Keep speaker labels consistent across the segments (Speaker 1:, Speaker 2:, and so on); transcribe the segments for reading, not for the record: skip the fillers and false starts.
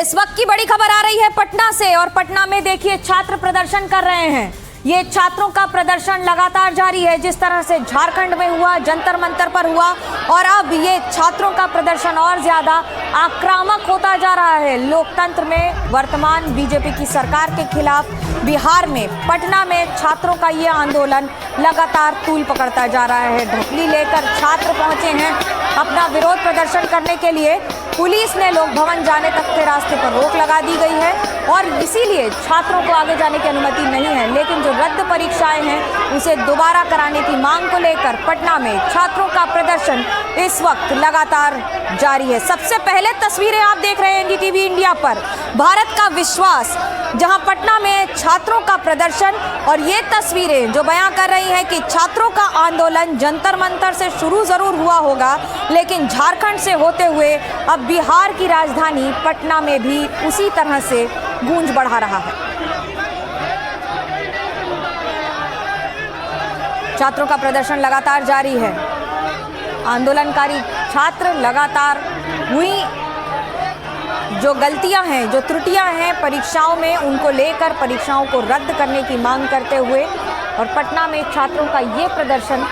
Speaker 1: इस वक्त की बड़ी खबर आ रही है पटना से और पटना में देखिए छात्र प्रदर्शन कर रहे हैं। ये छात्रों का प्रदर्शन लगातार जारी है। जिस तरह से झारखंड में हुआ, जंतर मंतर पर हुआ और अब ये छात्रों का प्रदर्शन और ज्यादा आक्रामक होता जा रहा है। लोकतंत्र में वर्तमान बीजेपी की सरकार के खिलाफ बिहार में पटना में छात्रों का ये आंदोलन लगातार तूल पकड़ता जा रहा है। ढकली लेकर छात्र पहुंचे हैं अपना विरोध प्रदर्शन करने के लिए। पुलिस ने लोक भवन जाने तक के रास्ते पर रोक लगा दी गई है और इसीलिए छात्रों को आगे जाने की अनुमति नहीं है। लेकिन जो रद्द परीक्षाएं हैं उसे दोबारा कराने की मांग को लेकर पटना में छात्रों का प्रदर्शन इस वक्त लगातार जारी है। सबसे पहले तस्वीरें आप देख रहे हैं एनडीटीवी इंडिया पर, भारत का विश्वास, जहां पटना में छात्रों का प्रदर्शन और ये तस्वीरें जो बयां कर रही हैं कि छात्रों का आंदोलन जंतर मंतर से शुरू जरूर हुआ होगा, लेकिन झारखंड से होते हुए अब बिहार की राजधानी पटना में भी उसी तरह से गूंज बढ़ा रहा है। छात्रों का प्रदर्शन लगातार जारी है। आंदोलनकारी छात्र लगातार हुई जो गलतियां हैं, जो त्रुटियां हैं परीक्षाओं में, उनको लेकर परीक्षाओं को रद्द करने की मांग करते हुए और पटना में छात्रों का ये प्रदर्शन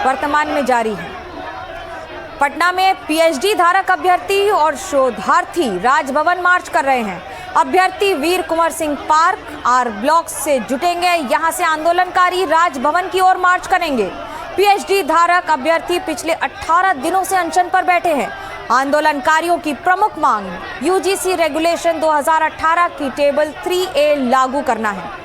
Speaker 1: वर्तमान में जारी है। पटना में पीएचडी धारक अभ्यर्थी और शोधार्थी राजभवन मार्च कर रहे हैं। अभ्यर्थी वीर Kunwar Singh park R block से जुटेंगे। यहां से आंदोलनकारी राजभवन की ओर मार्च करेंगे। पीएचडी धारक अभ्यर्थी पिछले 18 दिनों से अनशन पर बैठे हैं। आंदोलनकारियों की प्रमुख मांग यूजीसी रेगुलेशन 2018 की टेबल 3A लागू करना है।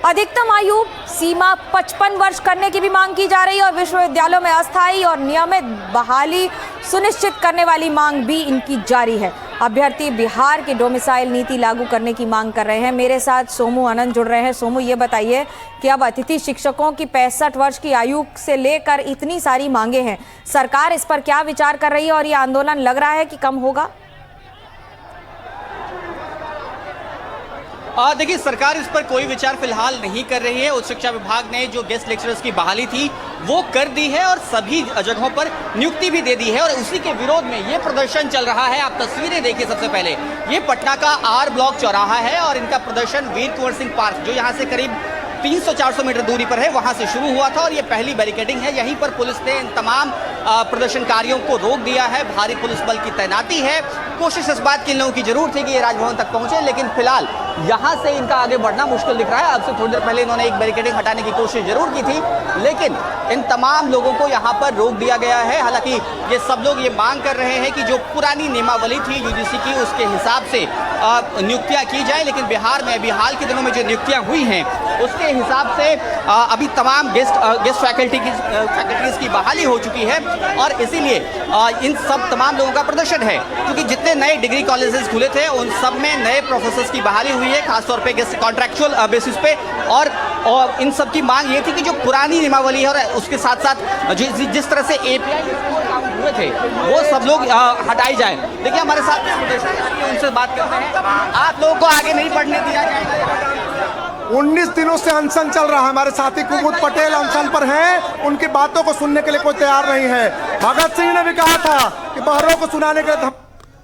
Speaker 1: अधिकतम आयु सीमा 55 वर्ष करने की भी मांग की जा रही है और विश्वविद्यालयों में अस्थायी और नियमित बहाली सुनिश्चित करने वाली मांग भी इनकी जारी है। अभ्यर्थी बिहार की डोमिसाइल नीति लागू करने की मांग कर रहे हैं। मेरे साथ सोमू आनंद जुड़ रहे हैं। सोमू, ये बताइए कि अब अतिथि शिक्षकों की 65 वर्ष की आयु से लेकर इतनी सारी मांगे हैं, सरकार इस पर क्या विचार कर रही है और ये आंदोलन लग रहा है कि कम होगा?
Speaker 2: देखिए, सरकार इस पर कोई विचार फिलहाल नहीं कर रही है। उच्च शिक्षा विभाग ने जो गेस्ट लेक्चरर्स की बहाली थी वो कर दी है और सभी जगहों पर नियुक्ति भी दे दी है और उसी के विरोध में ये प्रदर्शन चल रहा है। आप तस्वीरें देखिए। सबसे पहले ये पटना का आर ब्लॉक चौराहा है और इनका प्रदर्शन वीर कुंवर सिंह पार्क, जो यहाँ से करीब 300-400 मीटर दूरी पर है, वहां से शुरू हुआ था और ये पहली बैरिकेडिंग है। यहीं पर पुलिस ने इन तमाम प्रदर्शनकारियों को रोक दिया है। भारी पुलिस बल की तैनाती है। कोशिश इस बात की इन लोगों की जरूर थी कि ये राजभवन तक पहुंचे, लेकिन फिलहाल यहां से इनका आगे बढ़ना मुश्किल दिख रहा है। अब से थोड़ी देर पहले इन्होंने एक बैरिकेडिंग हटाने की कोशिश जरूर की थी, लेकिन इन तमाम लोगों को यहां पर रोक दिया गया है। हालांकि ये सब लोग ये मांग कर रहे हैं कि जो पुरानी नियमावली थी यूजीसी की, उसके हिसाब से नियुक्तियां की जाए। लेकिन बिहार में अभी हाल के दिनों में जो नियुक्तियां हुई हैं उसके हिसाब से अभी तमाम गेस्ट फैकल्टीज की बहाली हो चुकी है और इसीलिए इन सब तमाम लोगों का प्रदर्शन है। क्योंकि जितने नए डिग्री कॉलेजेस खुले थे उन सब में नए प्रोफेसर्स की बहाली हुई है, खासतौर पे गेस्ट कॉन्ट्रैक्चुअल बेसिस पे। और इन सब की मांग ये थी कि जो पुरानी नियमावली है और उसके साथ साथ जिस तरह से API हुए थे वो सब लोग हटाई जाए। देखिए, हमारे साथ उनसे बात करते हैं। आप लोगों को आगे नहीं बढ़ने दिया जाएगा।
Speaker 3: 19 दिनों से अनशन चल रहा है। हमारे साथी कुमुद पटेल अनशन पर हैं। उनकी बातों को सुनने के लिए कोई तैयार नहीं है। भगत सिंह ने भी कहा था कि बहरों को सुनाने के लिए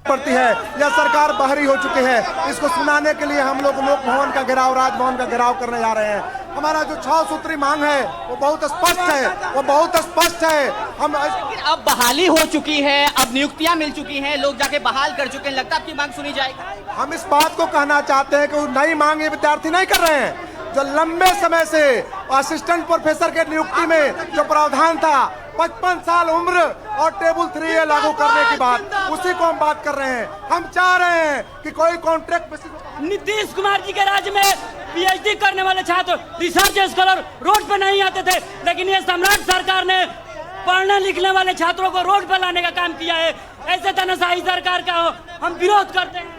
Speaker 3: पड़ती है। यह सरकार बहरी हो चुकी है। इसको सुनाने के लिए हम लोग लोक भवन का घेराव, राजभवन का घेराव करने जा रहे हैं। हमारा जो 6 सूत्री मांग है वो बहुत स्पष्ट है, वो बहुत स्पष्ट है। हम
Speaker 2: अब बहाली हो चुकी है, अब नियुक्तियां मिल चुकी हैं, लोग जाके बहाल कर चुके हैं। लगता है आपकी मांग सुनी जाएगी?
Speaker 3: हम इस बात को कहना चाहते हैं कि नई मांग ये विद्यार्थी नहीं कर रहे हैं। जो लंबे समय से असिस्टेंट प्रोफेसर के नियुक्ति में जो प्रावधान था, 55 साल उम्र और टेबल 3A लागू करने की बात, उसी को हम बात कर रहे हैं। हम चाह रहे हैं कि कोई कॉन्ट्रैक्ट बेसिस।
Speaker 4: नीतीश कुमार जी के राज्य में पीएचडी करने वाले छात्र, रिसर्च स्कॉलर रोड पर नहीं आते थे, लेकिन ये सम्राट सरकार ने पढ़ने लिखने वाले छात्रों को रोड पर लाने का काम किया है। ऐसे तानाशाही सरकार का हम विरोध करते हैं।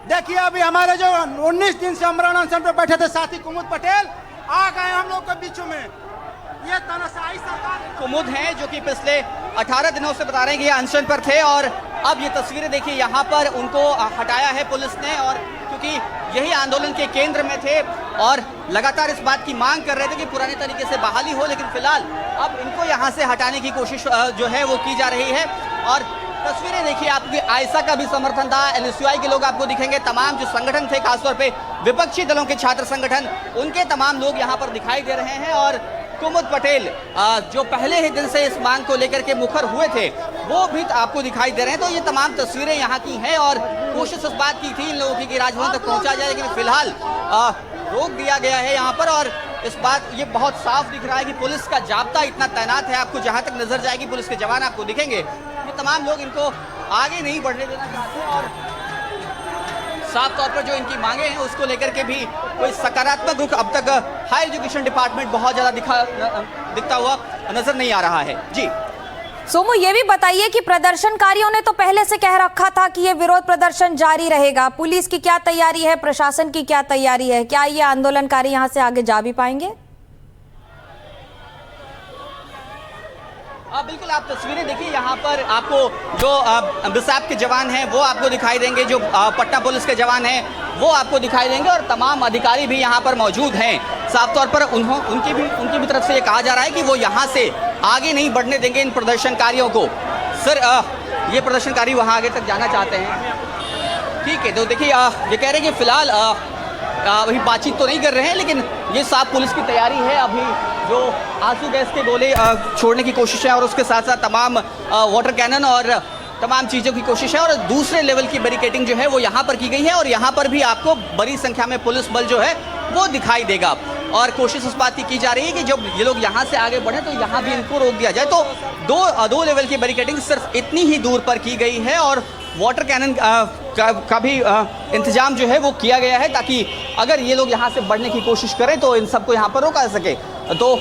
Speaker 3: देखिए, अभी हमारे जो 19 दिन से अमरण अनशन पर बैठे थे साथी कुमुद पटेल आ गए हम लोग के बीचों में। ये तानाशाही सरकार
Speaker 2: कुमुद हैं जो कि पिछले 18 दिनों से बता रहे हैं कि ये अनशन पर थे और अब ये तस्वीरें देखिए, यहाँ पर उनको हटाया है पुलिस ने। और क्योंकि यही आंदोलन के केंद्र में थे और लगातार इस बात की मांग कर रहे थे कि पुराने तरीके से बहाली हो, लेकिन फिलहाल अब इनको यहाँ से हटाने की कोशिश जो है वो की जा रही है। और तस्वीरें देखिए, आपकी आयसा का भी समर्थन था, एनएसयूआई के लोग आपको दिखेंगे, तमाम जो संगठन थे, खासतौर पे विपक्षी दलों के छात्र संगठन, उनके तमाम लोग यहाँ पर दिखाई दे रहे हैं। और कुमुद पटेल जो पहले ही दिन से इस मांग को लेकर के मुखर हुए थे, वो भी आपको दिखाई दे रहे हैं। तो ये तमाम तस्वीरें यहाँ की हैं और कोशिश इस बात की थी इन लोगों की कि राजभवन तक पहुँचा जाए, लेकिन फिलहाल रोक दिया गया है यहाँ पर। और इस बात ये बहुत साफ दिख रहा है कि पुलिस का जाब्ता इतना तैनात है, आपको जहाँ तक नजर जाएगी पुलिस के जवान आपको दिखेंगे। ये तमाम लोग इनको आगे नहीं बढ़ने देना चाहते हैं और साफ तौर पर जो इनकी मांगे हैं उसको लेकर के भी कोई सकारात्मक रुख अब तक हायर एजुकेशन डिपार्टमेंट बहुत ज़्यादा दिखता हुआ नजर नहीं आ रहा है। जी
Speaker 1: सोमू, ये भी बताइए कि प्रदर्शनकारियों ने तो पहले से कह रखा था कि ये विरोध प्रदर्शन जारी रहेगा, पुलिस की क्या तैयारी है, प्रशासन की क्या तैयारी है, क्या ये आंदोलनकारी यहाँ से आगे जा भी पाएंगे?
Speaker 2: बिल्कुल, आप तस्वीरें देखिए, यहाँ पर आपको जो बिसाप के जवान हैं वो आपको दिखाई देंगे, जो पटना पुलिस के जवान हैं वो आपको दिखाई देंगे और तमाम अधिकारी भी यहाँ पर मौजूद हैं। साफ तौर पर उनकी भी तरफ से ये कहा जा रहा है कि वो यहाँ से आगे नहीं बढ़ने देंगे इन प्रदर्शनकारियों को। सर, ये प्रदर्शनकारी वहाँ आगे तक जाना चाहते हैं, ठीक है। तो देखिए, ये कह रहे हैं कि फिलहाल अभी बातचीत तो नहीं कर रहे हैं, लेकिन ये साफ पुलिस की तैयारी है। अभी जो आंसू गैस के गोले छोड़ने की कोशिश है और उसके साथ साथ तमाम वाटर कैनन और तमाम चीज़ों की कोशिश है और दूसरे लेवल की बैरिकेडिंग जो है वो यहाँ पर की गई है और यहाँ पर भी आपको बड़ी संख्या में पुलिस बल जो है वो दिखाई देगा। और कोशिश इस बात की जा रही है कि जब ये लोग यहाँ से आगे बढ़े तो यहाँ भी इनको रोक दिया जाए। तो दो लेवल की बैरिकेडिंग सिर्फ इतनी ही दूर पर की गई है और वाटर कैनन का भी इंतजाम जो है वो किया गया है, ताकि अगर ये लोग यहाँ से बढ़ने की कोशिश करें तो इन सबको यहाँ पर रोका सके। तो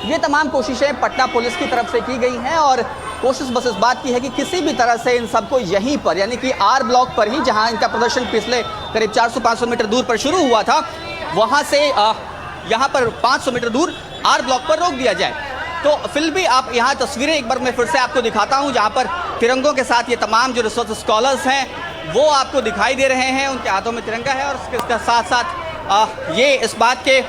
Speaker 2: ये तमाम कोशिशें पटना पुलिस की तरफ से की गई हैं और कोशिश बस इस बात की है कि किसी भी तरह से इन सबको यहीं पर, यानी कि आर ब्लॉक पर ही, जहाँ इनका प्रदर्शन पिछले करीब 400-500 मीटर दूर पर शुरू हुआ था, वहाँ से यहाँ पर 500 मीटर दूर आर ब्लॉक पर रोक दिया जाए। तो फिर भी आप यहाँ तस्वीरें एक बार मैं फिर से आपको दिखाता हूँ, जहाँ पर तिरंगों के साथ ये तमाम जो रिसर्च स्कॉलर्स हैं वो आपको दिखाई दे रहे हैं, उनके हाथों में तिरंगा है और उसके साथ साथ ये इस बात के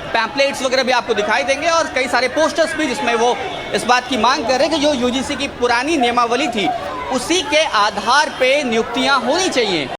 Speaker 2: पैम्पलेट्स वगैरह भी आपको दिखाई देंगे और कई सारे पोस्टर्स भी, जिसमें वो इस बात की मांग कर रहे हैं कि जो यूजीसी की पुरानी नियमावली थी उसी के आधार पे नियुक्तियां होनी चाहिए।